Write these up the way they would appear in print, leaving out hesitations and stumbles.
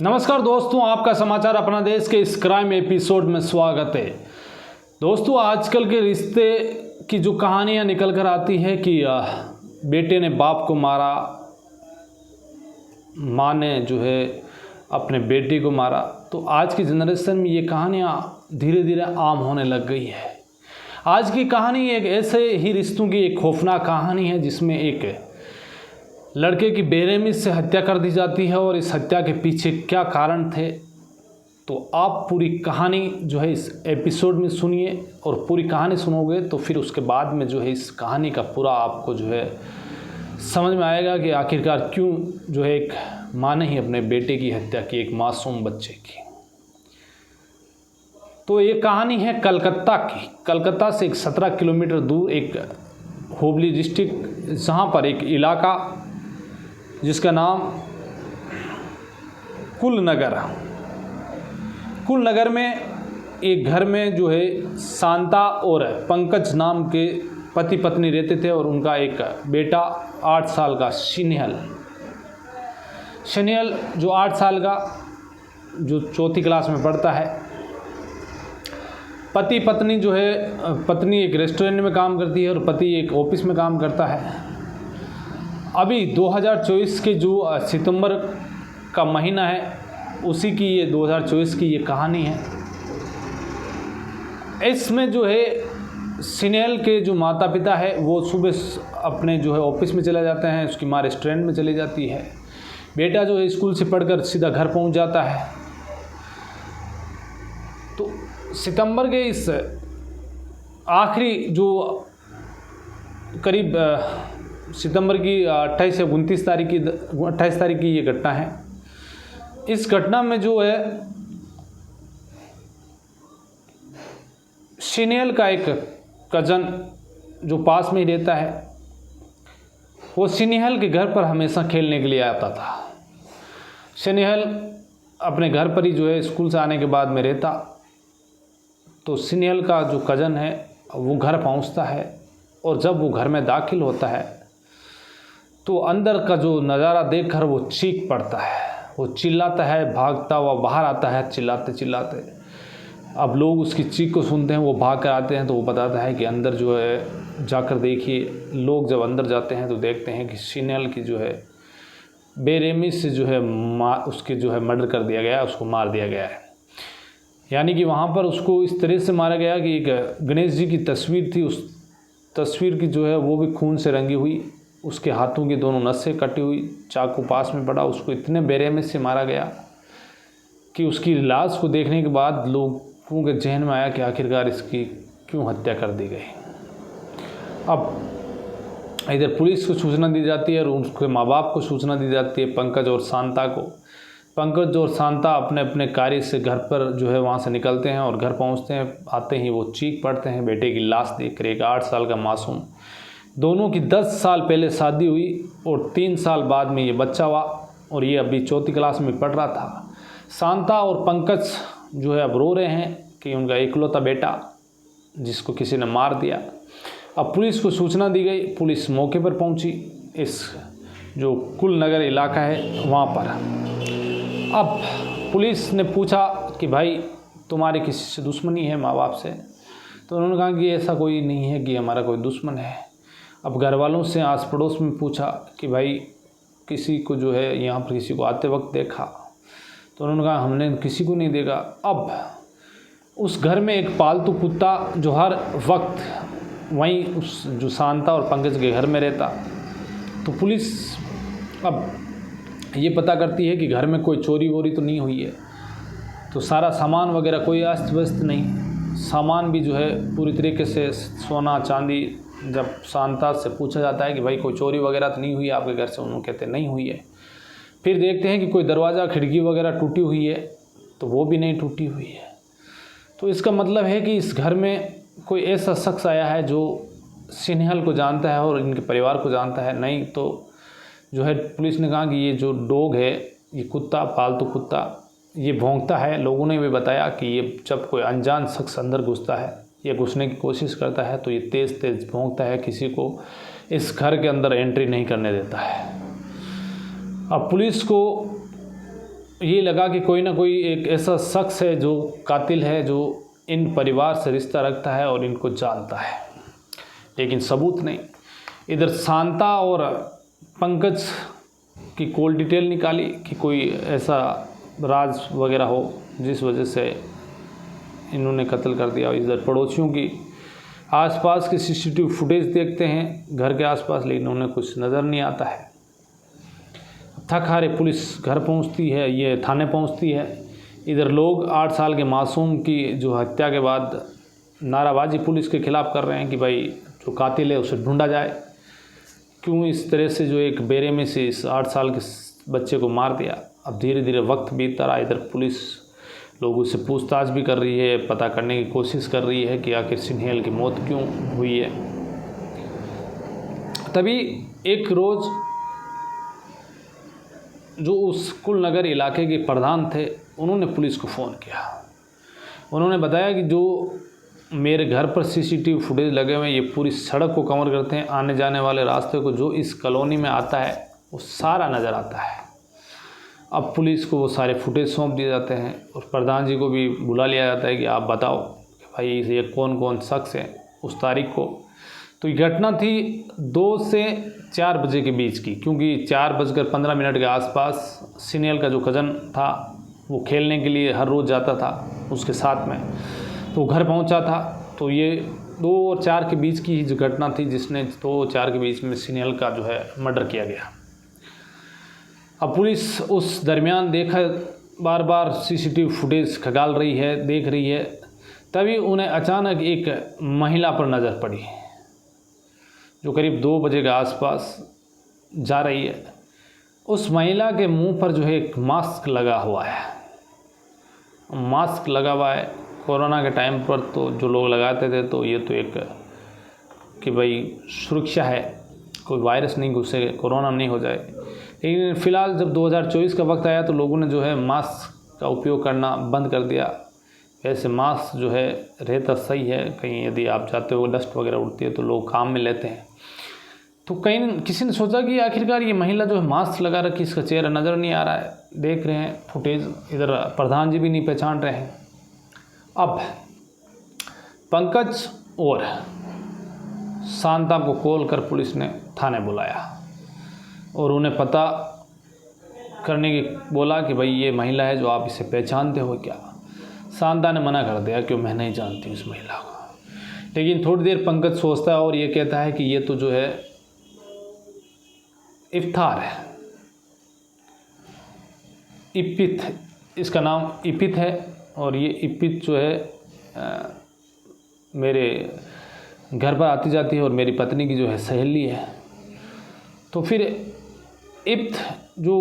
नमस्कार दोस्तों, आपका समाचार अपना देश के इस क्राइम एपिसोड में स्वागत है। दोस्तों, आजकल के रिश्ते की जो कहानियां निकल कर आती है कि बेटे ने बाप को मारा, माँ ने जो है अपने बेटे को मारा, तो आज की जनरेशन में ये कहानियां धीरे धीरे आम होने लग गई है। आज की कहानी एक ऐसे ही रिश्तों की एक खौफनाक कहानी है जिसमें एक लड़के की बेरहमी से हत्या कर दी जाती है और इस हत्या के पीछे क्या कारण थे, तो आप पूरी कहानी जो है इस एपिसोड में सुनिए। और पूरी कहानी सुनोगे तो फिर उसके बाद में जो है इस कहानी का पूरा आपको जो है समझ में आएगा कि आखिरकार क्यों जो है एक माँ ने ही अपने बेटे की हत्या की, एक मासूम बच्चे की। तो ये कहानी है कलकत्ता की। कलकत्ता से एक 17 किलोमीटर दूर एक हुबली डिस्ट्रिक्ट, जहाँ पर एक इलाका जिसका नाम कुलनगर में एक घर में जो है शांता और पंकज नाम के पति पत्नी रहते थे और उनका एक बेटा 8 साल का शनियल जो 8 साल का जो 4th क्लास में पढ़ता है। पति पत्नी जो है, पत्नी एक रेस्टोरेंट में काम करती है और पति एक ऑफिस में काम करता है। अभी 2024 के जो सितंबर का महीना है, उसी की ये 2024 की ये कहानी है। इसमें जो है सिनेल के जो माता पिता है वो सुबह अपने जो है ऑफिस में चले जाते हैं, उसकी माँ रेस्टोरेंट में चली जाती है। बेटा जो है स्कूल से पढ़कर सीधा घर पहुंच जाता है। तो सितंबर के इस आखिरी जो करीब सितंबर की 28 या 29 तारीख की ये घटना है। इस घटना में जो है शनियल का एक कज़न जो पास में ही रहता है, वो शनियल के घर पर हमेशा खेलने के लिए आता था। शनियल अपने घर पर ही जो है स्कूल से आने के बाद में रहता। तो शनियल का जो कज़न है वो घर पहुंचता है और जब वो घर में दाखिल होता है तो अंदर का जो नज़ारा देखकर वो चीख पड़ता है, वो चिल्लाता है, भागता हुआ बाहर आता है चिल्लाते चिल्लाते। अब लोग उसकी चीख को सुनते हैं, वो भाग कर आते हैं तो वो बताता है कि अंदर जो है जाकर देखिए। लोग जब अंदर जाते हैं तो देखते हैं कि शनियल की जो है बेरहमी से जो है उसके जो है मर्डर कर दिया गया है, उसको मार दिया गया है। यानी कि वहाँ पर उसको इस तरह से मारा गया कि एक गणेश जी की तस्वीर थी, उस तस्वीर की जो है वो भी खून से रंगी हुई, उसके हाथों की दोनों नसें कटी हुई, चाकू पास में पड़ा। उसको इतने बेरहमी से मारा गया कि उसकी लाश को देखने के बाद लोगों के जहन में आया कि आखिरकार इसकी क्यों हत्या कर दी गई। अब इधर पुलिस को सूचना दी जाती है और उसके माँ बाप को सूचना दी जाती है, पंकज और शांता को। पंकज और शांता अपने अपने कार्य से घर पर जो है वहाँ से निकलते हैं और घर पहुँचते हैं। आते ही वो चीख पड़ते हैं बेटे की लाश देखकर। एक 8 साल का मासूम, दोनों की 10 साल पहले शादी हुई और 3 साल बाद में ये बच्चा हुआ और ये अभी 4th क्लास में पढ़ रहा था। शांता और पंकज जो है अब रो रहे हैं कि उनका इकलौता बेटा जिसको किसी ने मार दिया। अब पुलिस को सूचना दी गई, पुलिस मौके पर पहुंची, इस जो कुलनगर इलाका है वहाँ पर। अब पुलिस ने पूछा कि भाई तुम्हारे किसी से दुश्मनी है माँ बाप से? तो उन्होंने कहा कि ऐसा कोई नहीं है कि हमारा कोई दुश्मन है। अब घर वालों से आस पड़ोस में पूछा कि भाई किसी को जो है यहाँ पर किसी को आते वक्त देखा? तो उन्होंने कहा हमने किसी को नहीं देखा। अब उस घर में एक पालतू कुत्ता जो हर वक्त वहीं उस जो शांता और पंकज के घर में रहता। तो पुलिस अब ये पता करती है कि घर में कोई चोरी वोरी तो नहीं हुई है। तो सारा सामान वगैरह कोई अस्त व्यस्त नहीं, सामान भी जो है पूरी तरीके से सोना चांदी। जब शांता से पूछा जाता है कि भाई कोई चोरी वगैरह तो नहीं हुई है आपके घर से? उन्होंने कहते नहीं हुई है। फिर देखते हैं कि कोई दरवाज़ा खिड़की वगैरह टूटी हुई है, तो वो भी नहीं टूटी हुई है। तो इसका मतलब है कि इस घर में कोई ऐसा शख्स आया है जो सिनेल को जानता है और इनके परिवार को जानता है। नहीं तो जो है पुलिस ने कहा कि ये जो डॉग है, ये कुत्ता, पालतू कुत्ता, ये भौंकता है। लोगों ने भी बताया कि ये जब कोई अनजान शख्स अंदर घुसता है या घुसने की कोशिश करता है तो ये तेज़ तेज़ भौंकता है, किसी को इस घर के अंदर एंट्री नहीं करने देता है। अब पुलिस को ये लगा कि कोई ना कोई एक ऐसा शख्स है जो कातिल है, जो इन परिवार से रिश्ता रखता है और इनको जानता है, लेकिन सबूत नहीं। इधर शांता और पंकज की कॉल डिटेल निकाली कि कोई ऐसा राज वगैरह हो जिस वजह से इन्होंने कत्ल कर दिया। इधर पड़ोसियों की आसपास की सीसीटीवी फुटेज देखते हैं घर के आसपास, लेकिन उन्हें कुछ नज़र नहीं आता है। थक हारे पुलिस घर पहुंचती है, ये थाने पहुंचती है। इधर लोग 8 साल के मासूम की जो हत्या के बाद नाराबाजी पुलिस के खिलाफ कर रहे हैं कि भाई जो कातिल है उसे ढूंढा जाए, क्यों इस तरह से जो एक बेरे में से इस 8 साल के बच्चे को मार दिया। अब धीरे धीरे वक्त बीतता रहा। इधर पुलिस लोगों से पूछताछ भी कर रही है, पता करने की कोशिश कर रही है कि आखिर सिन्हेल की मौत क्यों हुई है। तभी एक रोज़ जो उस कुलनगर इलाके के प्रधान थे, उन्होंने पुलिस को फ़ोन किया। उन्होंने बताया कि जो मेरे घर पर सीसीटीवी फुटेज लगे हुए हैं, ये पूरी सड़क को कवर करते हैं, आने जाने वाले रास्ते को जो इस कॉलोनी में आता है वो सारा नज़र आता है। अब पुलिस को वो सारे फुटेज सौंप दिए जाते हैं और प्रधान जी को भी बुला लिया जाता है कि आप बताओ कि भाई ये कौन कौन शख्स है उस तारीख को। तो ये घटना थी 2 से 4 बजे के बीच की, क्योंकि 4:15 के आसपास सिन्हेल का जो कज़न था वो खेलने के लिए हर रोज़ जाता था उसके साथ में, तो घर पहुंचा था। तो ये 2 और 4 के बीच की ही जो घटना थी जिसने 2 और 4 के बीच में सिन्हेल का जो है मर्डर किया गया। अब पुलिस उस दरमियान बार बार सीसीटीवी फुटेज खंगाल रही है, देख रही है। तभी उन्हें अचानक एक महिला पर नज़र पड़ी जो करीब 2 बजे के आसपास जा रही है। उस महिला के मुंह पर जो है एक मास्क लगा हुआ है। मास्क लगा हुआ है कोरोना के टाइम पर तो जो लोग लगाते थे, तो ये तो एक कि भाई सुरक्षा है, कोई वायरस नहीं घुसे, कोरोना नहीं हो जाए। लेकिन फ़िलहाल जब 2024 का वक्त आया तो लोगों ने जो है मास्क का उपयोग करना बंद कर दिया। वैसे मास्क जो है रहता सही है, कहीं यदि आप जाते हो डस्ट वगैरह उड़ती है तो लोग काम में लेते हैं। तो कहीं किसी ने सोचा कि आखिरकार ये महिला जो है मास्क लगा रखी, इसका चेहरा नज़र नहीं आ रहा है। देख रहे हैं फुटेज, इधर प्रधान जी भी नहीं पहचान रहे हैं। अब पंकज और शांता को कॉल कर पुलिस ने थाने बुलाया और उन्हें पता करने की बोला कि भाई ये महिला है जो आप इसे पहचानते हो क्या। शांता ने मना कर दिया कि मैं नहीं जानती उस महिला को। लेकिन थोड़ी देर पंकज सोचता है और ये कहता है कि ये तो जो है इफ्तार है, इपित, इसका नाम इपित है और ये इपित जो है मेरे घर पर आती जाती है और मेरी पत्नी की जो है सहेली है। तो फिर इप्त जो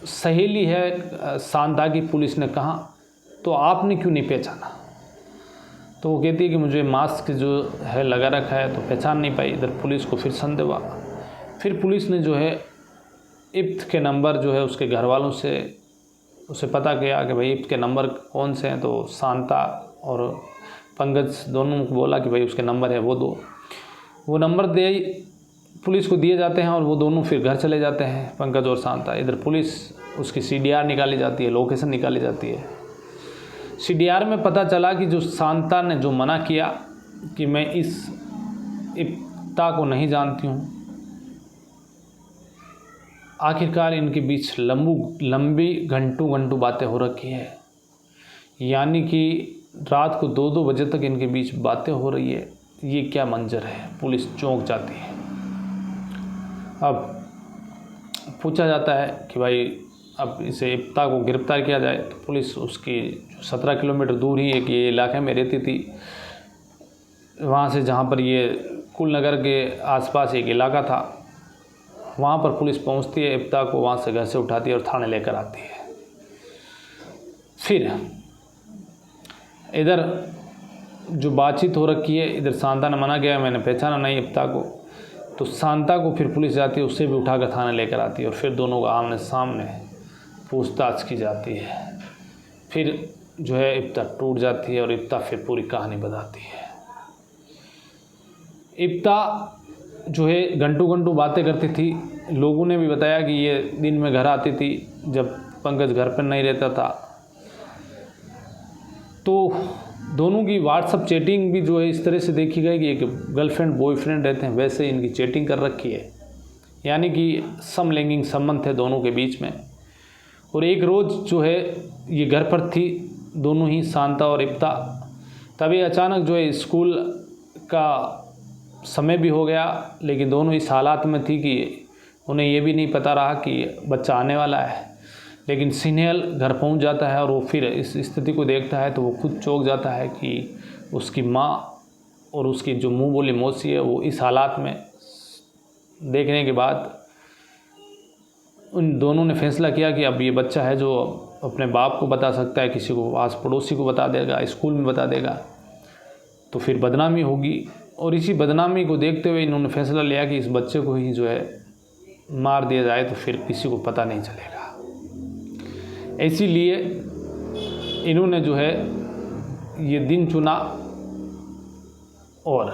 सहेली है शांता की, पुलिस ने कहा तो आपने क्यों नहीं पहचाना। तो वो कहती है कि मुझे मास्क जो है लगा रखा है तो पहचान नहीं पाई। इधर पुलिस को फिर संदेह हुआ। फिर पुलिस ने जो है इप्त के नंबर जो है उसके घर वालों से उसे पता किया कि भाई इप्त के नंबर कौन से हैं। तो शांता और पंकज दोनों को बोला कि भाई उसके नंबर है वो दो। वो नंबर दे पुलिस को दिए जाते हैं और वो दोनों फिर घर चले जाते हैं, पंकज और शांता। इधर पुलिस उसकी CDR निकाली जाती है, लोकेशन निकाली जाती है। CDR में पता चला कि जो शांता ने जो मना किया कि मैं इस इप्ता को नहीं जानती हूँ, आखिरकार इनके बीच लंबी घंटों बातें हो रखी है। यानी कि रात को 2-2 बजे तक इनके बीच बातें हो रही है। ये क्या मंजर है, पुलिस चौंक जाती है। अब पूछा जाता है कि भाई अब इसे इप्ता को गिरफ्तार किया जाए। तो पुलिस उसकी 17 किलोमीटर दूर ही एक ये इलाके में रहती थी, वहाँ से जहाँ पर ये कुलनगर के आसपास एक इलाका था, वहाँ पर पुलिस पहुँचती है। इप्ता को वहाँ से घर से उठाती है और थाने लेकर आती है। फिर इधर जो बातचीत हो रखी है, इधर शांता ने मना किया मैंने पहचाना नहीं इप्ता को। तो शांता को फिर पुलिस जाती है, उससे भी उठाकर थाने लेकर आती है और फिर दोनों का आमने सामने पूछताछ की जाती है। फिर जो है इप्ता टूट जाती है और इप्ता फिर पूरी कहानी बताती है। इप्ता जो है घंटों बातें करती थी। लोगों ने भी बताया कि ये दिन में घर आती थी जब पंकज घर पर नहीं रहता था। तो दोनों की व्हाट्सअप चैटिंग भी जो है इस तरह से देखी गई कि एक गर्लफ्रेंड बॉयफ्रेंड रहते हैं वैसे इनकी चैटिंग कर रखी है, यानी कि समलैंगिक संबंध थे दोनों के बीच में। और एक रोज़ जो है ये घर पर थी, दोनों ही शांता और इप्ता, तभी अचानक जो है स्कूल का समय भी हो गया, लेकिन दोनों इस हालात में थी कि उन्हें ये भी नहीं पता रहा कि बच्चा आने वाला है। लेकिन स्नेहल घर पहुंच जाता है और वो फिर इस स्थिति को देखता है तो वो खुद चौंक जाता है कि उसकी माँ और उसकी जो मुंह बोली मौसी है वो इस हालात में देखने के बाद उन दोनों ने फैसला किया कि अब ये बच्चा है जो अपने बाप को बता सकता है, किसी को आस पड़ोसी को बता देगा, स्कूल में बता देगा तो फिर बदनामी होगी। और इसी बदनामी को देखते हुए इन्होंने फैसला लिया कि इस बच्चे को ही जो है मार दिया जाए तो फिर किसी को पता नहीं चलेगा। इसीलिए इन्होंने जो है ये दिन चुना और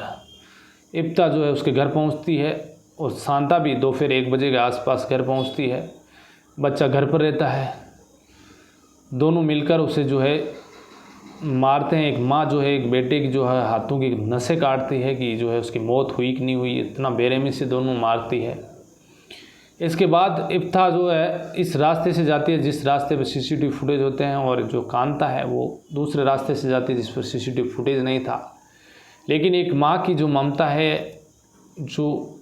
इप्ता जो है उसके घर पहुंचती है और शांता भी दोपहर 1 बजे के आसपास घर पहुंचती है। बच्चा घर पर रहता है, दोनों मिलकर उसे जो है मारते हैं। एक माँ जो है एक बेटे की जो है हाथों की नसें काटती है कि जो है उसकी मौत हुई कि नहीं हुई, इतना बेरहमी से दोनों मारती है। इसके बाद इप्ता जो है इस रास्ते से जाती है जिस रास्ते पर सीसीटीवी फुटेज होते हैं, और जो कांता है वो दूसरे रास्ते से जाती है जिस पर सीसीटीवी फुटेज नहीं था। लेकिन एक माँ की जो ममता है, जो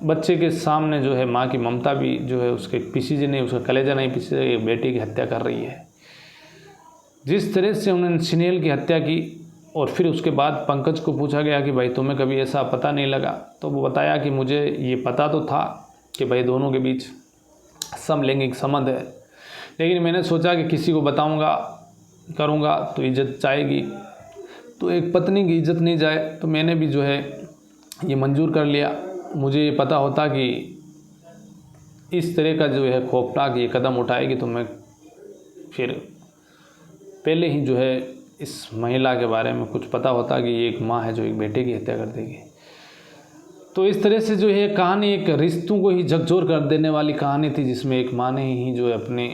बच्चे के सामने जो है माँ की ममता भी जो है उसके पीसीजे नहीं, उसका कलेजा नहीं पीछे, एक बेटी की हत्या कर रही है। जिस तरह से उन्होंने स्नेहल की हत्या की और फिर उसके बाद पंकज को पूछा गया कि भाई तुम्हें कभी ऐसा पता नहीं लगा, तो वो बताया कि मुझे ये पता तो था कि भाई दोनों के बीच समलैंगिक संबंध है, लेकिन मैंने सोचा कि किसी को बताऊंगा करूंगा तो इज्जत जाएगी, तो एक पत्नी की इज्जत नहीं जाए, तो मैंने भी जो है ये मंजूर कर लिया। मुझे ये पता होता कि इस तरह का जो है खौफनाक ये कदम उठाएगी तो मैं फिर पहले ही जो है इस महिला के बारे में कुछ पता होता कि ये एक माँ है जो एक बेटे की हत्या कर देगी। तो इस तरह से जो है कहानी एक रिश्तों को ही झकझोर कर देने वाली कहानी थी, जिसमें एक माँ ने ही जो है अपने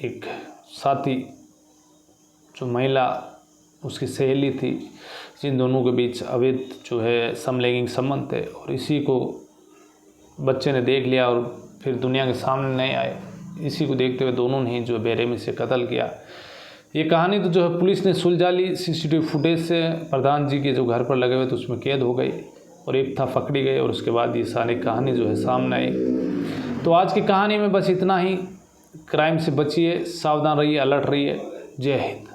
एक साथी जो महिला उसकी सहेली थी, जिन दोनों के बीच अवैध जो है समलैंगिक संबंध थे, और इसी को बच्चे ने देख लिया और फिर दुनिया के सामने नहीं आए। इसी को देखते हुए दोनों ने ही जो बेरहमी से कत्ल किया। ये कहानी तो जो है पुलिस ने सुलझा ली सीसीटीवी फुटेज से, प्रधान जी के जो घर पर लगे हुए थे उसमें कैद हो गई और इप्ता पकड़ी गई, और उसके बाद ये सारी कहानी जो है सामने आई। तो आज की कहानी में बस इतना ही। क्राइम से बचिए, सावधान रहिए, अलर्ट रहिए। जय हिंद।